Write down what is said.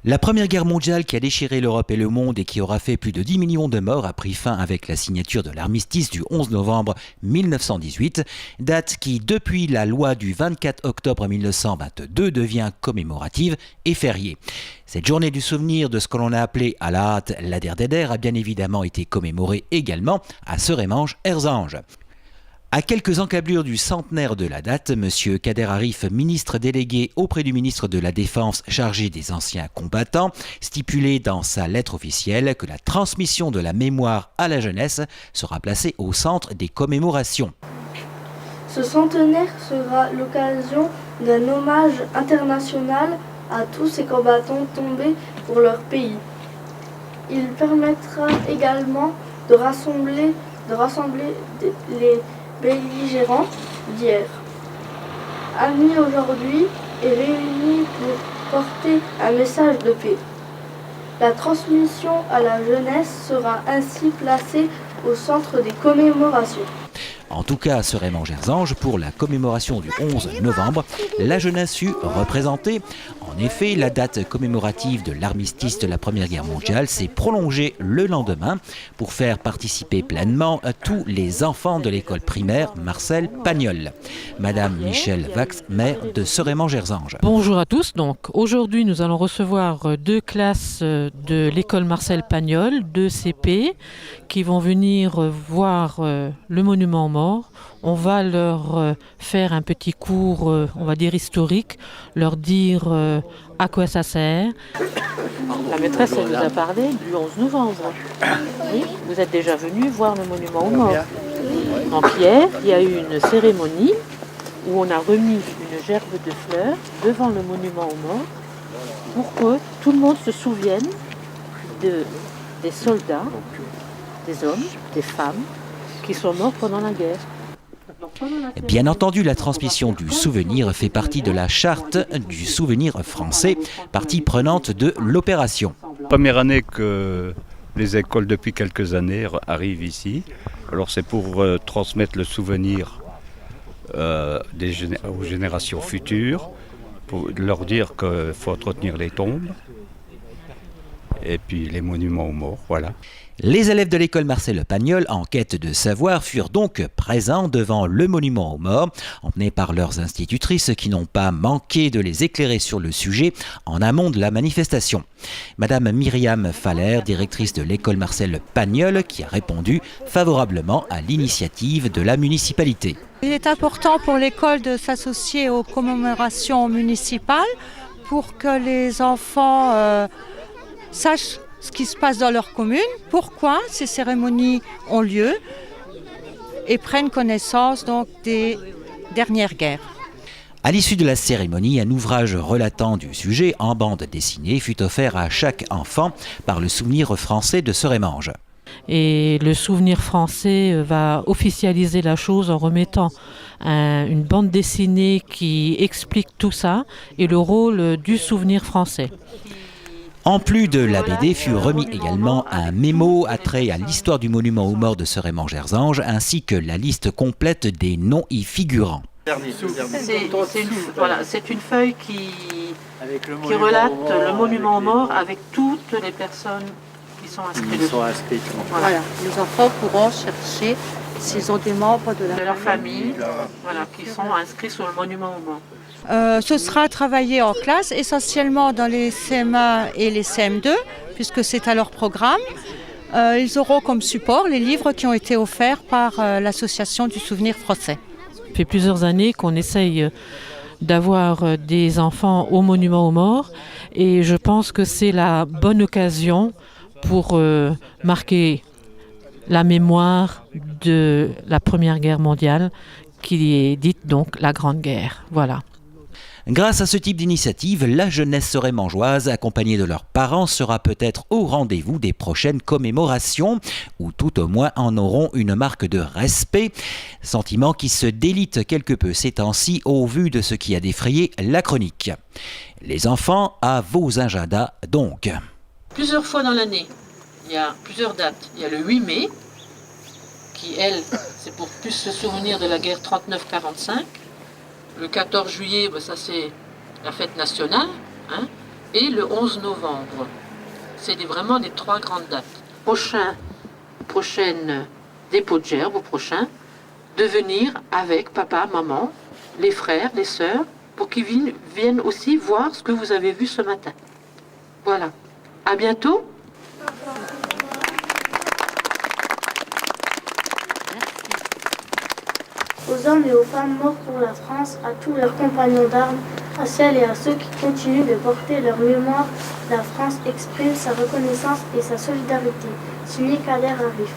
La Première Guerre mondiale qui a déchiré l'Europe et le monde et qui aura fait plus de 10 millions de morts a pris fin avec la signature de l'armistice du 11 novembre 1918, date qui, depuis la loi du 24 octobre 1922, devient commémorative et fériée. Cette journée du souvenir de ce que l'on a appelé à la hâte la der der der a bien évidemment été commémorée également à Serémange-Erzange. À quelques encablures du centenaire de la date, M. Kader Arif, ministre délégué auprès du ministre de la Défense chargé des anciens combattants, stipulait dans sa lettre officielle que la transmission de la mémoire à la jeunesse sera placée au centre des commémorations. Ce centenaire sera l'occasion d'un hommage international à tous ces combattants tombés pour leur pays. Il permettra également de rassembler les belligérants d'hier, amis aujourd'hui et réunis pour porter un message de paix. La transmission à la jeunesse sera ainsi placée au centre des commémorations. En tout cas, à Serémange-Erzange, pour la commémoration du 11 novembre, la jeunesse fut représentée. En effet, la date commémorative de l'armistice de la Première Guerre mondiale s'est prolongée le lendemain pour faire participer pleinement tous les enfants de l'école primaire Marcel Pagnol. Madame Michèle Vax, maire de Serémange-Erzange. Bonjour à tous. Donc, aujourd'hui, nous allons recevoir deux classes de l'école Marcel Pagnol, deux CP, qui vont venir voir le monument aux morts. On va leur faire un petit cours, on va dire historique, leur dire à quoi ça sert. La maîtresse, elle vous a parlé du 11 novembre. Oui, vous êtes déjà venus voir le monument aux morts. Donc hier, il y a eu une cérémonie où on a remis une gerbe de fleurs devant le monument aux morts pour que tout le monde se souvienne des soldats, des hommes, des femmes qui sont morts pendant la guerre. Bien entendu, la transmission du souvenir fait partie de la charte du souvenir français, partie prenante de l'opération. Première année que les écoles depuis quelques années arrivent ici. Alors c'est pour transmettre le souvenir aux générations futures, pour leur dire qu'il faut entretenir les tombes et puis les monuments aux morts, voilà. Les élèves de l'école Marcel Pagnol, en quête de savoir, furent donc présents devant le monument aux morts, emmenés par leurs institutrices qui n'ont pas manqué de les éclairer sur le sujet en amont de la manifestation. Madame Myriam Faller, directrice de l'école Marcel Pagnol, qui a répondu favorablement à l'initiative de la municipalité. Il est important pour l'école de s'associer aux commémorations municipales pour que les enfants sachent ce qui se passe dans leur commune, pourquoi ces cérémonies ont lieu et prennent connaissance donc des dernières guerres. À l'issue de la cérémonie, un ouvrage relatant du sujet en bande dessinée fut offert à chaque enfant par le Souvenir français de Serémange. Et le Souvenir français va officialiser la chose en remettant une bande dessinée qui explique tout ça et le rôle du Souvenir français. En plus de la BD, fut remis également un mémo attrait à l'histoire du monument aux morts de Serémange-Erzange ainsi que la liste complète des noms y figurant. C'est une feuille qui relate le monument aux morts avec toutes les personnes qui sont inscrites dessus. Voilà. Les enfants pourront chercher s'ils ont des membres de leur famille qui sont inscrits sur le monument aux morts. Ce sera travaillé en classe, essentiellement dans les CM1 et les CM2, puisque c'est à leur programme. Ils auront comme support les livres qui ont été offerts par l'Association du Souvenir français. Ça fait plusieurs années qu'on essaye d'avoir des enfants au monument aux morts et je pense que c'est la bonne occasion pour marquer la mémoire de la Première Guerre mondiale qui est dite donc la Grande Guerre. Voilà. Grâce à ce type d'initiative, la jeunesse serémangeoise, accompagnée de leurs parents, sera peut-être au rendez-vous des prochaines commémorations, ou tout au moins en auront une marque de respect, sentiment qui se délite quelque peu ces temps-ci au vu de ce qui a défrayé la chronique. Les enfants, à vos agendas donc. Plusieurs fois dans l'année, il y a plusieurs dates. Il y a le 8 mai, qui elle, c'est pour plus se souvenir de la guerre 39-45. Le 14 juillet, ça c'est la fête nationale. et le 11 novembre. C'est vraiment les 3 grandes dates. Prochaine dépôt de gerbe au prochain, de venir avec papa, maman, les frères, les sœurs, pour qu'ils viennent aussi voir ce que vous avez vu ce matin. Voilà. À bientôt. Aux hommes et aux femmes morts pour la France, à tous leurs compagnons d'armes, à celles et à ceux qui continuent de porter leur mémoire, la France exprime sa reconnaissance et sa solidarité. Signé Kader Arif.